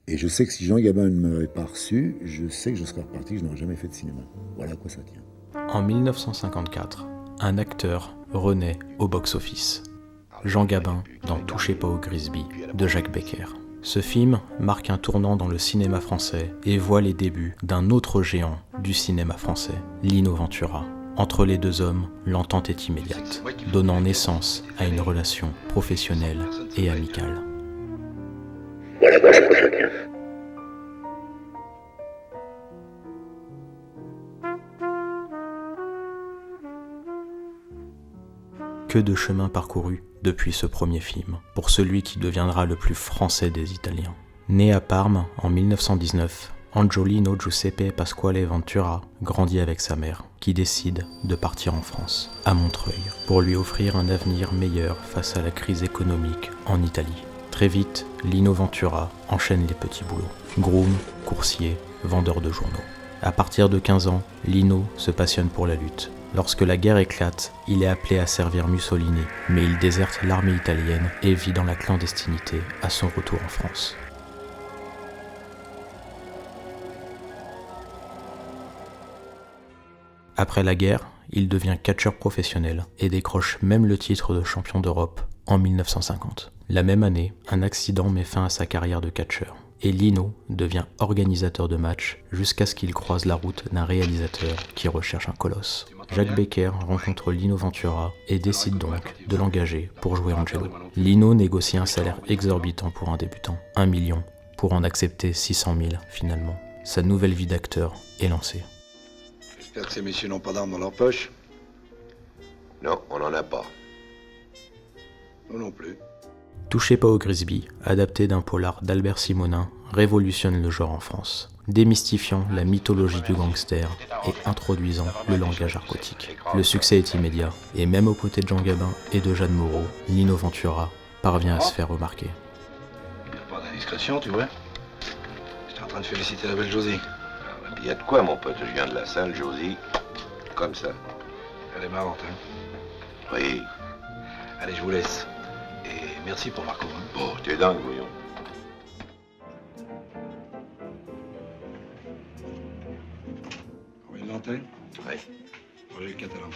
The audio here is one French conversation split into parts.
Et je sais que si Jean Gabin ne m'avait pas reçu, je sais que je serais reparti, que je n'aurais jamais fait de cinéma. Voilà à quoi ça tient. En 1954, un acteur renaît au box-office. Jean Gabin dans Touchez pas au Grisby de Jacques Becker. Ce film marque un tournant dans le cinéma français et voit les débuts d'un autre géant du cinéma français, Lino Ventura. Entre les deux hommes, l'entente est immédiate, donnant naissance à une relation professionnelle et amicale. Voilà à quoi ça tient. Que de chemin parcouru depuis ce premier film, pour celui qui deviendra le plus français des Italiens. Né à Parme en 1919, Angiolino Giuseppe Pasquale Ventura grandit avec sa mère, qui décide de partir en France, à Montreuil, pour lui offrir un avenir meilleur face à la crise économique en Italie. Très vite, Lino Ventura enchaîne les petits boulots. Groom, coursier, vendeur de journaux. À partir de 15 ans, Lino se passionne pour la lutte. Lorsque la guerre éclate, il est appelé à servir Mussolini, mais il déserte l'armée italienne et vit dans la clandestinité à son retour en France. Après la guerre, il devient catcheur professionnel et décroche même le titre de champion d'Europe en 1950. La même année, un accident met fin à sa carrière de catcheur. Et Lino devient organisateur de matchs jusqu'à ce qu'il croise la route d'un réalisateur qui recherche un colosse. Jacques Becker rencontre Lino Ventura et décide donc de l'engager pour jouer Angelo. Lino négocie un salaire exorbitant pour un débutant, 1 million, pour en accepter 600 000 finalement. Sa nouvelle vie d'acteur est lancée. J'espère que ces messieurs n'ont pas d'armes dans leur poche. Non, on n'en a pas. Nous non plus. Touchez pas au Grisby, adapté d'un polar d'Albert Simonin, révolutionne le genre en France, démystifiant la mythologie du gangster et introduisant le langage argotique. Le succès est immédiat, et même aux côtés de Jean Gabin et de Jeanne Moreau, Lino Ventura parvient à se faire remarquer. Pas d'indiscrétion, tu vois. J'étais en train de féliciter la belle Josie. Il y a de quoi, mon pote? Je viens de la salle, Josie. Comme ça. Elle est marrante, hein. Oui. Allez, je vous laisse. Et merci pour Marco. Hein. Oh, t'es dingue, voyons. Envoyez une antenne? Oui. Roger Catalan.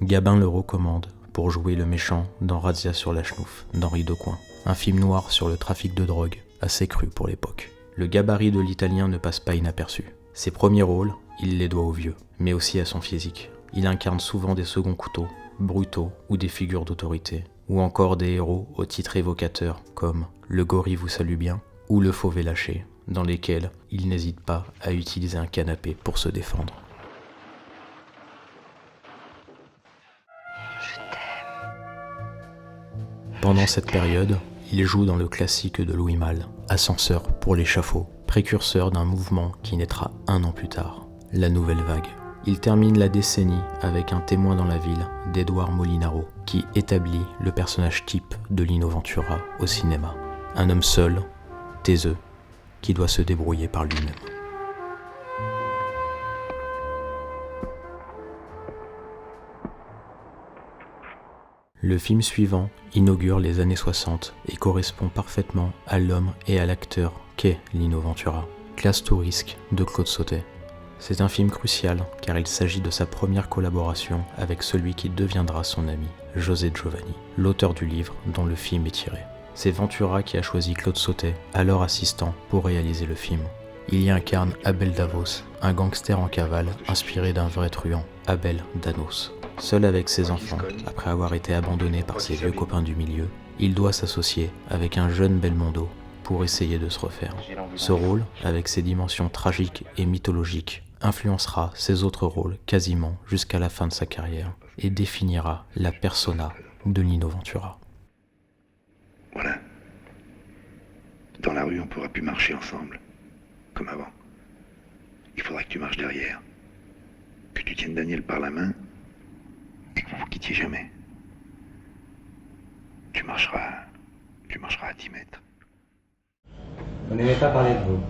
Gabin le recommande pour jouer le méchant dans Razzia sur la Schnouf d'Henri Decoing, un film noir sur le trafic de drogue, assez cru pour l'époque. Le gabarit de l'Italien ne passe pas inaperçu. Ses premiers rôles, il les doit au vieux, mais aussi à son physique. Il incarne souvent des seconds couteaux, brutaux ou des figures d'autorité, ou encore des héros au titre évocateur comme Le gorille vous salue bien ou Le fauve est lâché, dans lesquels il n'hésite pas à utiliser un canapé pour se défendre. Pendant cette période, il joue dans le classique de Louis Malle, Ascenseur pour l'échafaud, précurseur d'un mouvement qui naîtra 1 an plus tard, la Nouvelle Vague. Il termine la décennie avec Un témoin dans la ville d'Édouard Molinaro, qui établit le personnage type de Lino Ventura au cinéma. Un homme seul, taiseux, qui doit se débrouiller par lui-même. Le film suivant inaugure les années 60 et correspond parfaitement à l'homme et à l'acteur qu'est Lino Ventura. Classe to risque de Claude Sautet. C'est un film crucial car il s'agit de sa première collaboration avec celui qui deviendra son ami, José Giovanni, l'auteur du livre dont le film est tiré. C'est Ventura qui a choisi Claude Sautet, alors assistant, pour réaliser le film. Il y incarne Abel Davos, un gangster en cavale inspiré d'un vrai truand, Abel Danos. Seul avec ses enfants, après avoir été abandonné par ses vieux copains du milieu, il doit s'associer avec un jeune Belmondo pour essayer de se refaire. Ce rôle, avec ses dimensions tragiques et mythologiques, influencera ses autres rôles quasiment jusqu'à la fin de sa carrière et définira la persona de Lino Ventura. Voilà. Dans la rue, on pourra plus marcher ensemble, comme avant. Il faudra que tu marches derrière, que tu tiennes Daniel par la main et que vous vous quittiez jamais. Tu marcheras à 10 mètres. On n'aimait pas parler de vous.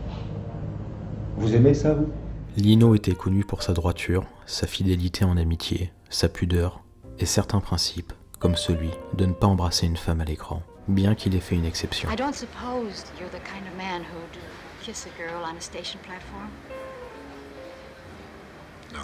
Vous aimez ça, vous? Lino était connu pour sa droiture, sa fidélité en amitié, sa pudeur et certains principes, comme celui de ne pas embrasser une femme à l'écran. bien qu'il ait fait une exception. I don't suppose you're the kind of man who'd kiss a girl on a station platform? Non.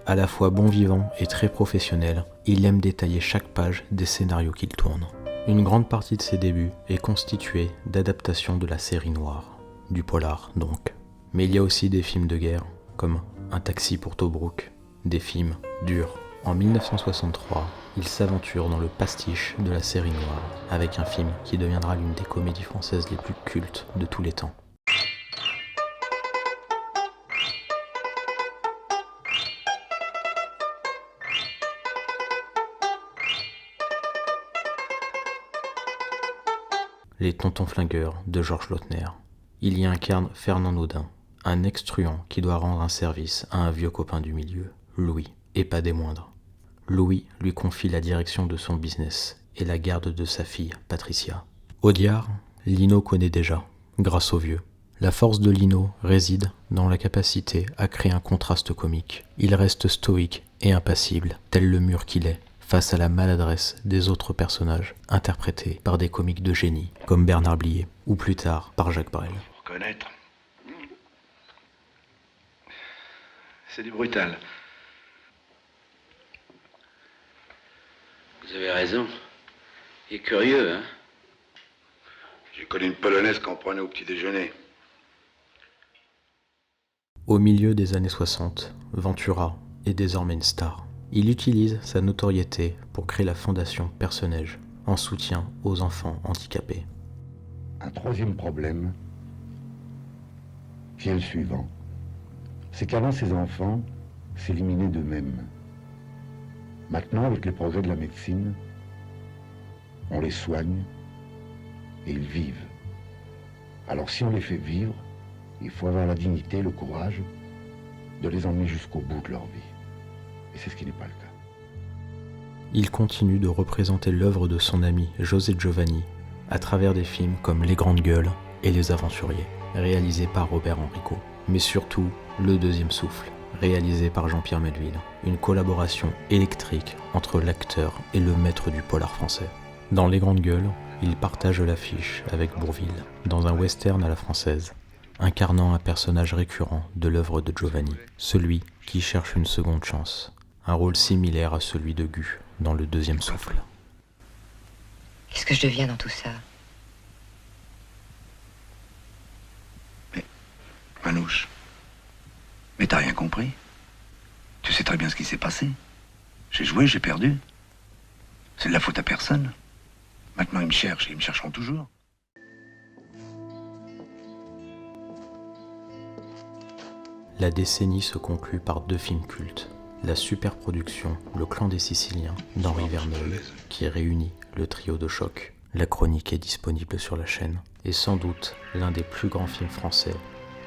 À la fois bon vivant et très professionnel, il aime détailler chaque page des scénarios qu'il tourne. Une grande partie de ses débuts est constituée d'adaptations de la série noire, du polar donc. Mais il y a aussi des films de guerre, comme Un taxi pour Tobruk, des films durs. En 1963, il s'aventure dans le pastiche de la série noire, avec un film qui deviendra l'une des comédies françaises les plus cultes de tous les temps. Les Tontons Flingueurs de Georges Lautner. Il y incarne Fernand Naudin, un ex-truand qui doit rendre un service à un vieux copain du milieu, Louis, et pas des moindres. Louis lui confie la direction de son business et la garde de sa fille, Patricia. Audiard, Lino connaît déjà, grâce au vieux. La force de Lino réside dans la capacité à créer un contraste comique. Il reste stoïque et impassible, tel le mur qu'il est, face à la maladresse des autres personnages, interprétés par des comiques de génie, comme Bernard Blier, ou plus tard par Jacques Brel. Reconnaître. C'est du brutal. Vous avez raison. Il est curieux, hein? J'ai connu une polonaise qu'on prenait au petit déjeuner. Au milieu des années 60, Ventura est désormais une star. Il utilise sa notoriété pour créer la fondation Personnage, en soutien aux enfants handicapés. Un troisième problème, qui est le suivant, c'est qu'avant ces enfants s'éliminaient d'eux-mêmes. Maintenant, avec les progrès de la médecine, on les soigne et ils vivent. Alors si on les fait vivre, il faut avoir la dignité, le courage de les emmener jusqu'au bout de leur vie. Et c'est ce qui n'est pas le cas. Il continue de représenter l'œuvre de son ami José Giovanni à travers des films comme Les Grandes Gueules et Les Aventuriers, réalisés par Robert Enrico. Mais surtout, Le Deuxième Souffle, réalisé par Jean-Pierre Melville, une collaboration électrique entre l'acteur et le maître du polar français. Dans Les Grandes Gueules, il partage l'affiche avec Bourvil, dans un western à la française, incarnant un personnage récurrent de l'œuvre de Giovanni, celui qui cherche une seconde chance. Un rôle similaire à celui de Gu dans Le Deuxième Souffle. Qu'est-ce que je deviens dans tout ça? Mais, Manouche, mais t'as rien compris? Tu sais très bien ce qui s'est passé. J'ai joué, j'ai perdu. C'est de la faute à personne. Maintenant ils me cherchent et ils me chercheront toujours. La décennie se conclut par deux films cultes. La superproduction Le Clan des Siciliens d'Henri Verneuil, qui réunit le trio de choc. La chronique est disponible sur la chaîne. Et sans doute l'un des plus grands films français,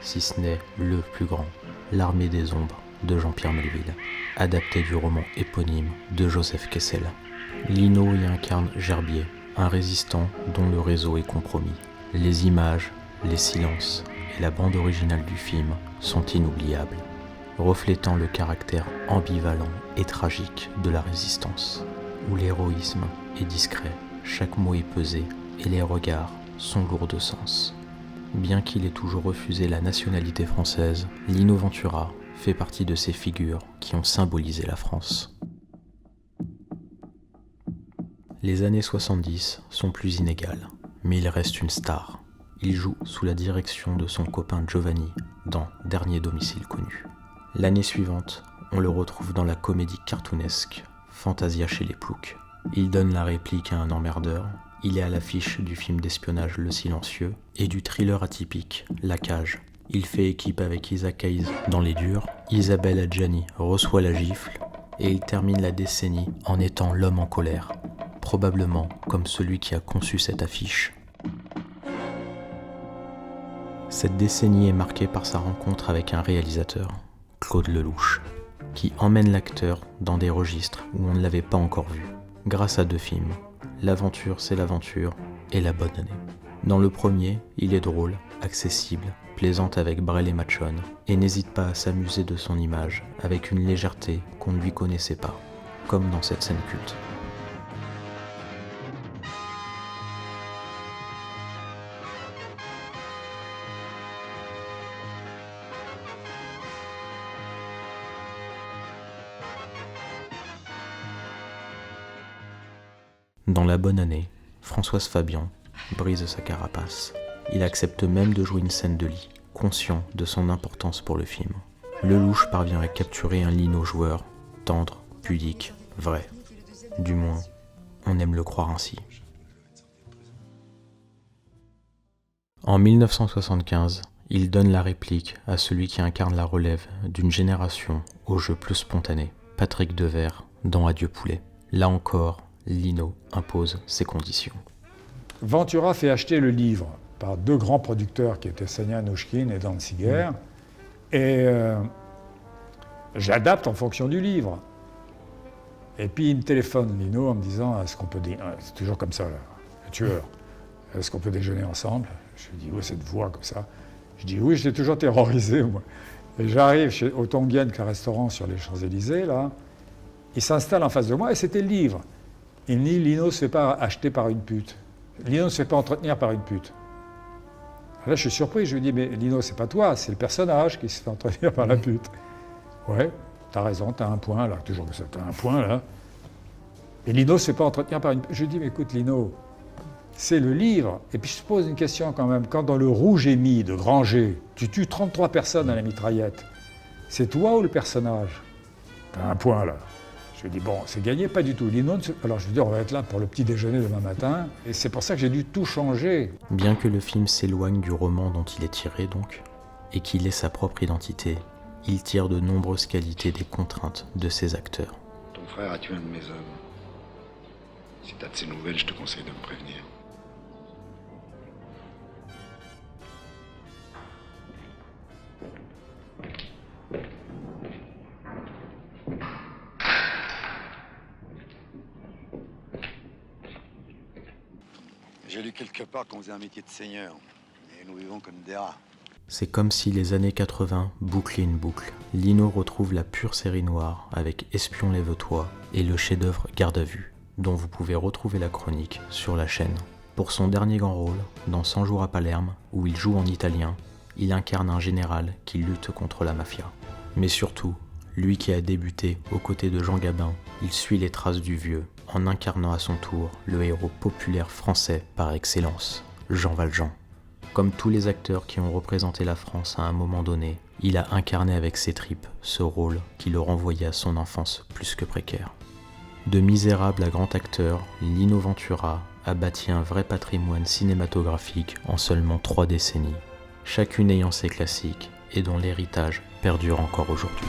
si ce n'est le plus grand, L'Armée des Ombres de Jean-Pierre Melville, adapté du roman éponyme de Joseph Kessel. Lino y incarne Gerbier, un résistant dont le réseau est compromis. Les images, les silences et la bande originale du film sont inoubliables, reflétant le caractère ambivalent et tragique de la résistance, où l'héroïsme est discret, chaque mot est pesé et les regards sont lourds de sens. Bien qu'il ait toujours refusé la nationalité française, Lino Ventura fait partie de ces figures qui ont symbolisé la France. Les années 70 sont plus inégales, mais il reste une star. Il joue sous la direction de son copain Giovanni dans Dernier domicile connu. L'année suivante, on le retrouve dans la comédie cartoonesque Fantasia chez les Ploucs. Il donne la réplique à un emmerdeur. Il est à l'affiche du film d'espionnage Le Silencieux et du thriller atypique La Cage. Il fait équipe avec Isaac Hayes dans Les Durs. Isabelle Adjani reçoit la gifle et il termine la décennie en étant l'homme en colère, probablement comme celui qui a conçu cette affiche. Cette décennie est marquée par sa rencontre avec un réalisateur, Claude Lelouch, qui emmène l'acteur dans des registres où on ne l'avait pas encore vu, grâce à deux films, L'aventure c'est l'aventure et La bonne année. Dans le premier, il est drôle, accessible, plaisante avec Brel et Machon, et n'hésite pas à s'amuser de son image avec une légèreté qu'on ne lui connaissait pas, comme dans cette scène culte. Dans La Bonne Année, Françoise Fabian brise sa carapace. Il accepte même de jouer une scène de lit, conscient de son importance pour le film. Lelouch parvient à capturer un Lino joueur, tendre, pudique, vrai. Du moins, on aime le croire ainsi. En 1975, il donne la réplique à celui qui incarne la relève d'une génération au jeu plus spontané, Patrick Devers, dans Adieu poulet. Là encore, Lino impose ses conditions. Ventura fait acheter le livre par deux grands producteurs qui étaient Sania Nouchkine et Danziger, et j'adapte en fonction du livre. Et puis il me téléphone, Lino, en me disant, est-ce qu'on peut c'est toujours comme ça, là, le tueur, est-ce qu'on peut déjeuner ensemble? Je lui dis, oui, cette voix comme ça. Je dis, oui, j'étais toujours terrorisé, moi. Et j'arrive au Tonguien, qui est un restaurant sur les Champs-Élysées, là. Il s'installe en face de moi, et c'était le livre. Il me dit, Lino ne se fait pas acheter par une pute. Lino ne se fait pas entretenir par une pute. Là, je suis surpris, je lui dis, mais Lino, c'est pas toi, c'est le personnage qui se fait entretenir par la pute. Ouais, t'as raison, t'as un point, là, toujours comme ça, t'as un point, là. Et Lino ne se fait pas entretenir par une pute. Je lui dis, mais écoute, Lino, c'est le livre. Et puis je te pose une question quand même. Quand dans Le Rouge et Mis de Granger, tu tues 33 personnes à la mitraillette, c'est toi ou le personnage? T'as un point, là. Je lui dis, bon, c'est gagné, pas du tout. Lino, alors je lui dis, on va être là pour le petit déjeuner demain matin. Et c'est pour ça que j'ai dû tout changer. Bien que le film s'éloigne du roman dont il est tiré, donc, et qu'il ait sa propre identité, il tire de nombreuses qualités des contraintes de ses acteurs. Ton frère a tué un de mes hommes. Si t'as de ces nouvelles, je te conseille de me prévenir. J'ai lu quelque part qu'on faisait un métier de seigneur, et nous vivons comme des rats. C'est comme si les années 80 bouclaient une boucle. Lino retrouve la pure série noire avec Espion lève-toi et le chef-d'œuvre Garde à vue, dont vous pouvez retrouver la chronique sur la chaîne. Pour son dernier grand rôle, dans 100 jours à Palerme, où il joue en italien, il incarne un général qui lutte contre la mafia. Mais surtout, lui qui a débuté aux côtés de Jean Gabin, il suit les traces du vieux, en incarnant à son tour le héros populaire français par excellence, Jean Valjean. Comme tous les acteurs qui ont représenté la France à un moment donné, il a incarné avec ses tripes ce rôle qui le renvoyait à son enfance plus que précaire. De misérable à grand acteur, Lino Ventura a bâti un vrai patrimoine cinématographique en seulement 3 décennies, chacune ayant ses classiques et dont l'héritage perdure encore aujourd'hui.